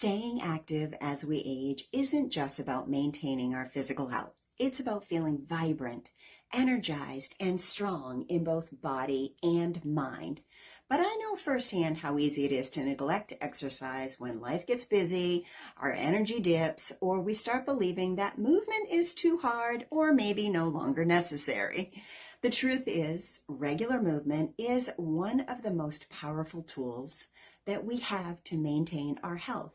Staying active as we age isn't just about maintaining our physical health. It's about feeling vibrant, energized, and strong in both body and mind. But I know firsthand how easy it is to neglect exercise when life gets busy, our energy dips, or we start believing that movement is too hard or maybe no longer necessary. The truth is, regular movement is one of the most powerful tools that we have to maintain our health,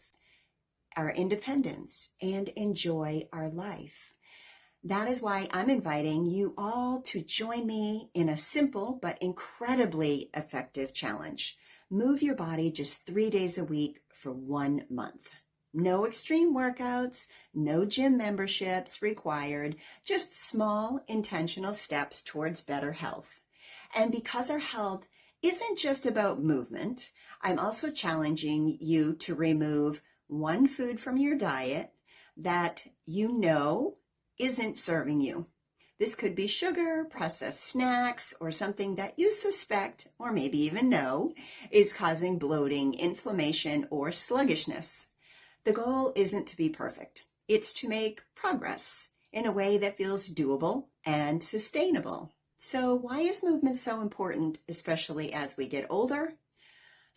our independence, and enjoy our life. That is why I'm inviting you all to join me in a simple but incredibly effective challenge. Move your body just 3 days a week for 1 month. No extreme workouts, no gym memberships required, just small intentional steps towards better health. And because our health isn't just about movement, I'm also challenging you to remove one food from your diet that you know isn't serving you. This could be sugar, processed snacks, or something that you suspect, or maybe even know, is causing bloating, inflammation, or sluggishness. The goal isn't to be perfect. It's to make progress in a way that feels doable and sustainable. So why is movement so important, especially as we get older?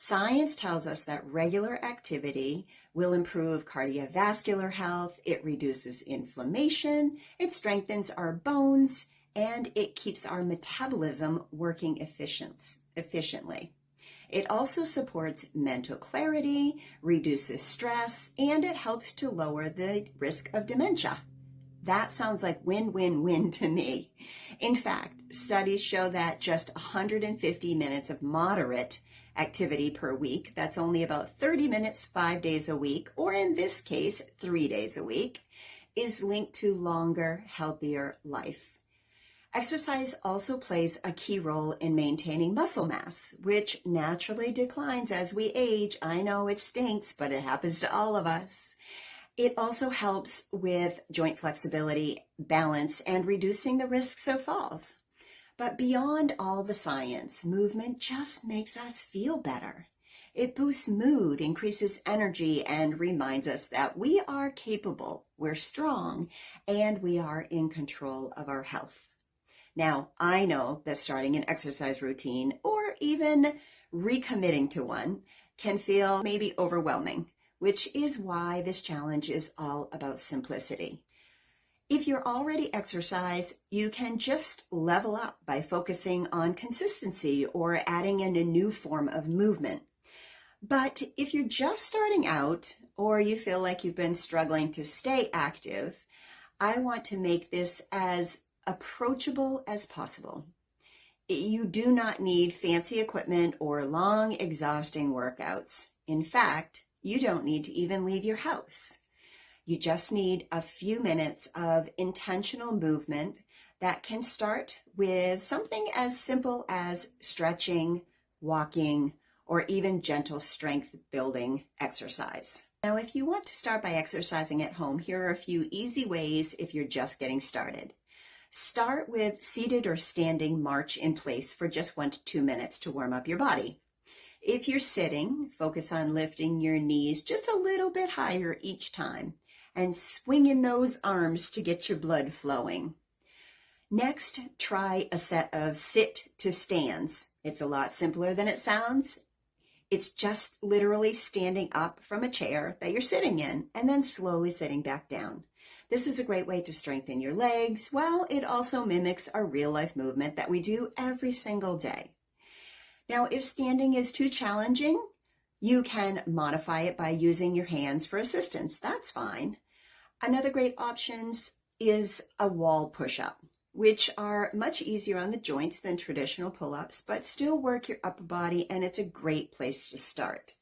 Science tells us that regular activity will improve cardiovascular health, it reduces inflammation, it strengthens our bones, and it keeps our metabolism working efficiently. It also supports mental clarity, reduces stress, and it helps to lower the risk of dementia. That sounds like win-win-win to me. In fact, studies show that just 150 minutes of moderate activity per week, that's only about 30 minutes 5 days a week, or in this case, 3 days a week, is linked to longer, healthier life. Exercise also plays a key role in maintaining muscle mass, which naturally declines as we age. I know it stinks, but it happens to all of us. It also helps with joint flexibility, balance, and reducing the risks of falls. But beyond all the science, movement just makes us feel better. It boosts mood, increases energy, and reminds us that we are capable, we're strong, and we are in control of our health. Now, I know that starting an exercise routine or even recommitting to one can feel maybe overwhelming, which is why this challenge is all about simplicity. If you're already exercise, you can just level up by focusing on consistency or adding in a new form of movement. But if you're just starting out or you feel like you've been struggling to stay active, I want to make this as approachable as possible. You do not need fancy equipment or long, exhausting workouts. In fact, you don't need to even leave your house. You just need a few minutes of intentional movement that can start with something as simple as stretching, walking, or even gentle strength building exercise. Now, if you want to start by exercising at home, here are a few easy ways if you're just getting started. Start with seated or standing march in place for just 1 to 2 minutes to warm up your body. If you're sitting, focus on lifting your knees just a little bit higher each time and swinging those arms to get your blood flowing. Next, try a set of sit to stands. It's a lot simpler than it sounds. It's just literally standing up from a chair that you're sitting in and then slowly sitting back down. This is a great way to strengthen your legs, while it also mimics a real-life movement that we do every single day. Now, if standing is too challenging, you can modify it by using your hands for assistance. That's fine. Another great option is a wall push-up, which are much easier on the joints than traditional pull-ups, but still work your upper body, and it's a great place to start.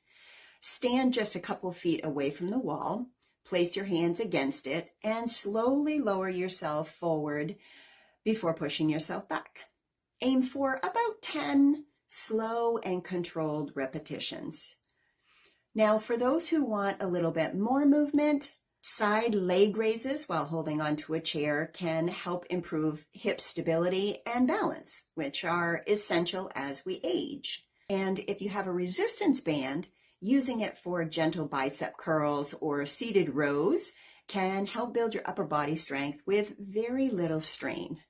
Stand just a couple feet away from the wall, place your hands against it, and slowly lower yourself forward before pushing yourself back. Aim for about 10 slow and controlled repetitions. Now, for those who want a little bit more movement, side leg raises while holding onto a chair can help improve hip stability and balance, which are essential as we age. And if you have a resistance band, Using it for gentle bicep curls or seated rows can help build your upper body strength with very little strain.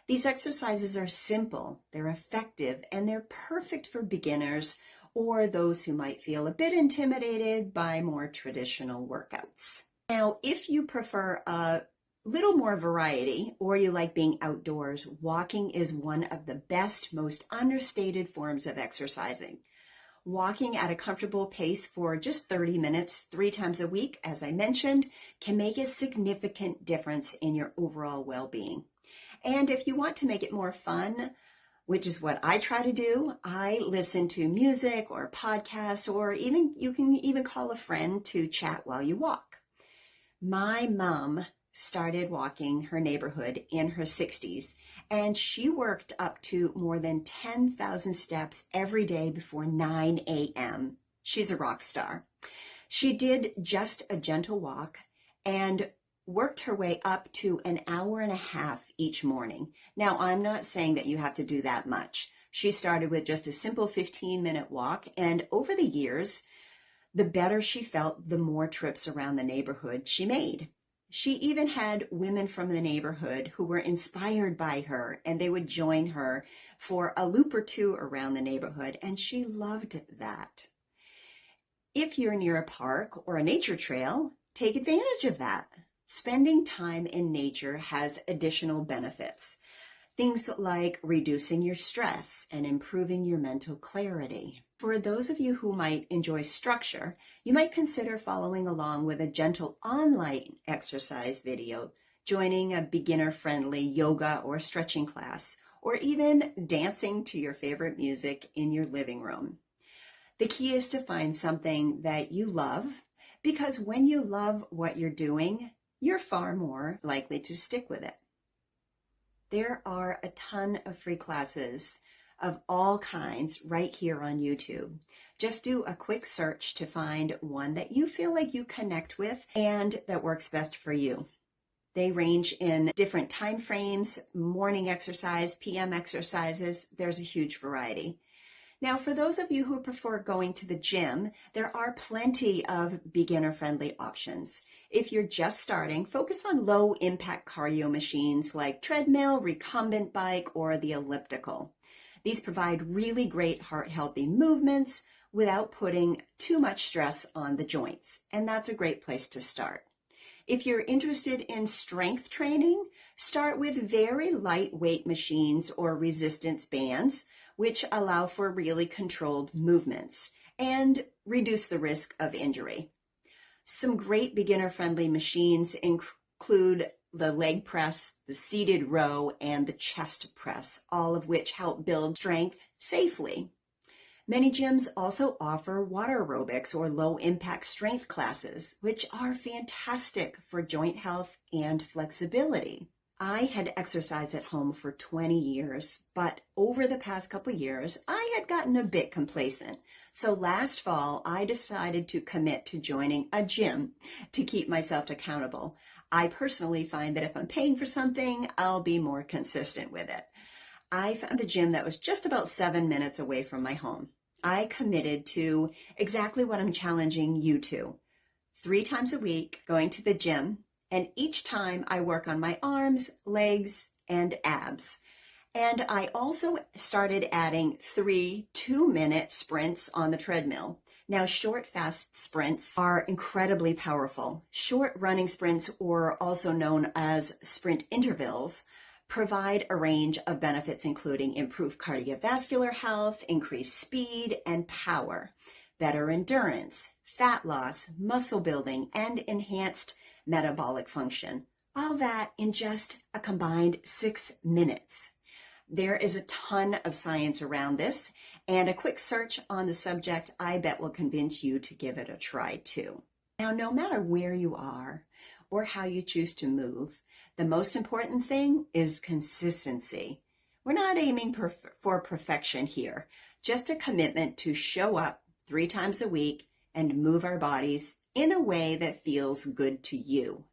These exercises are simple, they're effective, and they're perfect for beginners or those who might feel a bit intimidated by more traditional workouts. Now, if you prefer a little more variety or you like being outdoors, walking is one of the best, most understated forms of exercising. Walking at a comfortable pace for just 30 minutes 3 times a week, as I mentioned, can make a significant difference in your overall well-being. And if you want to make it more fun, which is what I try to do, I listen to music or podcasts, or you can even call a friend to chat while you walk. My mom started walking her neighborhood in her 60s, and she worked up to more than 10,000 steps every day before 9 a.m. She's a rock star. She did just a gentle walk and worked her way up to an hour and a half each morning. Now, I'm not saying that you have to do that much. She started with just a simple 15-minute walk, and over the years, the better she felt, the more trips around the neighborhood she made. She even had women from the neighborhood who were inspired by her, and they would join her for a loop or two around the neighborhood, and she loved that. If you're near a park or a nature trail, take advantage of that. Spending time in nature has additional benefits. Things like reducing your stress and improving your mental clarity. For those of you who might enjoy structure, you might consider following along with a gentle online exercise video, joining a beginner-friendly yoga or stretching class, or even dancing to your favorite music in your living room. The key is to find something that you love, because when you love what you're doing, you're far more likely to stick with it. There are a ton of free classes of all kinds right here on YouTube. Just do a quick search to find one that you feel like you connect with and that works best for you. They range in different time frames, morning exercise, PM exercises. There's a huge variety. Now, for those of you who prefer going to the gym, there are plenty of beginner-friendly options. If you're just starting, focus on low-impact cardio machines like treadmill, recumbent bike, or the elliptical. These provide really great heart-healthy movements without putting too much stress on the joints, and that's a great place to start. If you're interested in strength training, start with very lightweight machines or resistance bands, which allow for really controlled movements and reduce the risk of injury. Some great beginner-friendly machines include the leg press, the seated row, and the chest press, all of which help build strength safely. Many gyms also offer water aerobics or low-impact strength classes, which are fantastic for joint health and flexibility. I had exercised at home for 20 years, but over the past couple years, I had gotten a bit complacent. So last fall, I decided to commit to joining a gym to keep myself accountable. I personally find that if I'm paying for something, I'll be more consistent with it. I found a gym that was just about 7 minutes away from my home. I committed to exactly what I'm challenging you to. 3 times a week, going to the gym, and each time I work on my arms, legs, and abs. And I also started adding 3 2-minute sprints on the treadmill. Now, short, fast sprints are incredibly powerful. Short running sprints, or also known as sprint intervals, provide a range of benefits, including improved cardiovascular health, increased speed and power, better endurance, fat loss, muscle building, and enhanced metabolic function. All that in just a combined 6 minutes. There is a ton of science around this, and a quick search on the subject I bet will convince you to give it a try too. Now, no matter where you are or how you choose to move, the most important thing is consistency. We're not aiming for perfection here, just a commitment to show up 3 times a week and move our bodies in a way that feels good to you.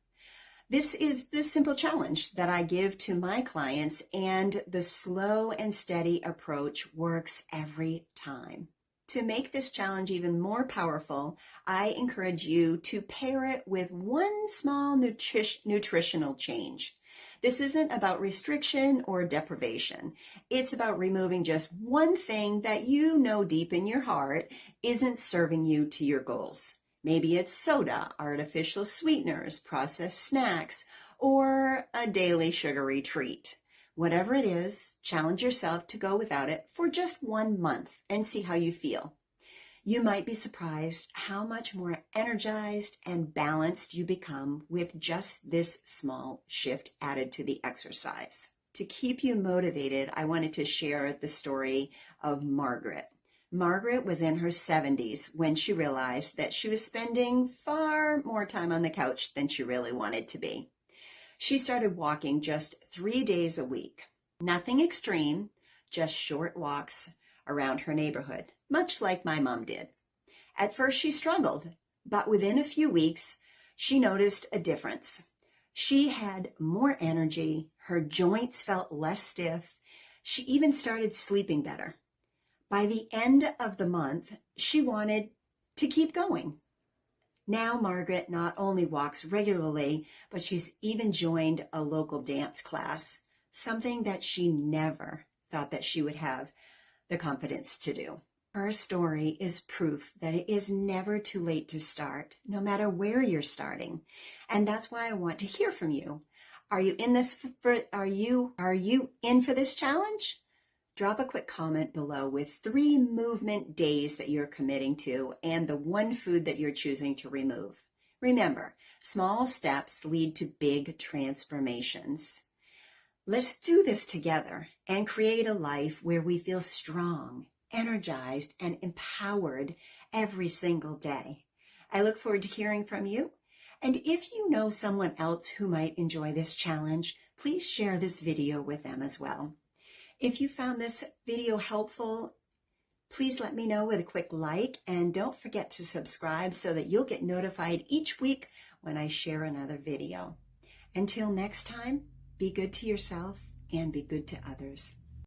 This is the simple challenge that I give to my clients, and the slow and steady approach works every time. To make this challenge even more powerful, I encourage you to pair it with one small nutritional change. This isn't about restriction or deprivation. It's about removing just one thing that you know deep in your heart isn't serving you to your goals. Maybe it's soda, artificial sweeteners, processed snacks, or a daily sugary treat. Whatever it is, challenge yourself to go without it for just 1 month and see how you feel. You might be surprised how much more energized and balanced you become with just this small shift added to the exercise. To keep you motivated, I wanted to share the story of Margaret. Margaret was in her 70s when she realized that she was spending far more time on the couch than she really wanted to be. She started walking just 3 days a week. Nothing extreme, just short walks around her neighborhood, much like my mom did. At first she struggled, but within a few weeks, she noticed a difference. She had more energy, her joints felt less stiff, she even started sleeping better. By the end of the month, she wanted to keep going. Now Margaret not only walks regularly, but she's even joined a local dance class, something that she never thought that she would have the confidence to do. Her story is proof that it is never too late to start, no matter where you're starting. And that's why I want to hear from you. Are you in for this challenge? Drop a quick comment below with 3 movement days that you're committing to and the one food that you're choosing to remove. Remember, small steps lead to big transformations. Let's do this together and create a life where we feel strong, energized, and empowered every single day. I look forward to hearing from you. And if you know someone else who might enjoy this challenge, please share this video with them as well. If you found this video helpful, please let me know with a quick like, and don't forget to subscribe so that you'll get notified each week when I share another video. Until next time, be good to yourself and be good to others.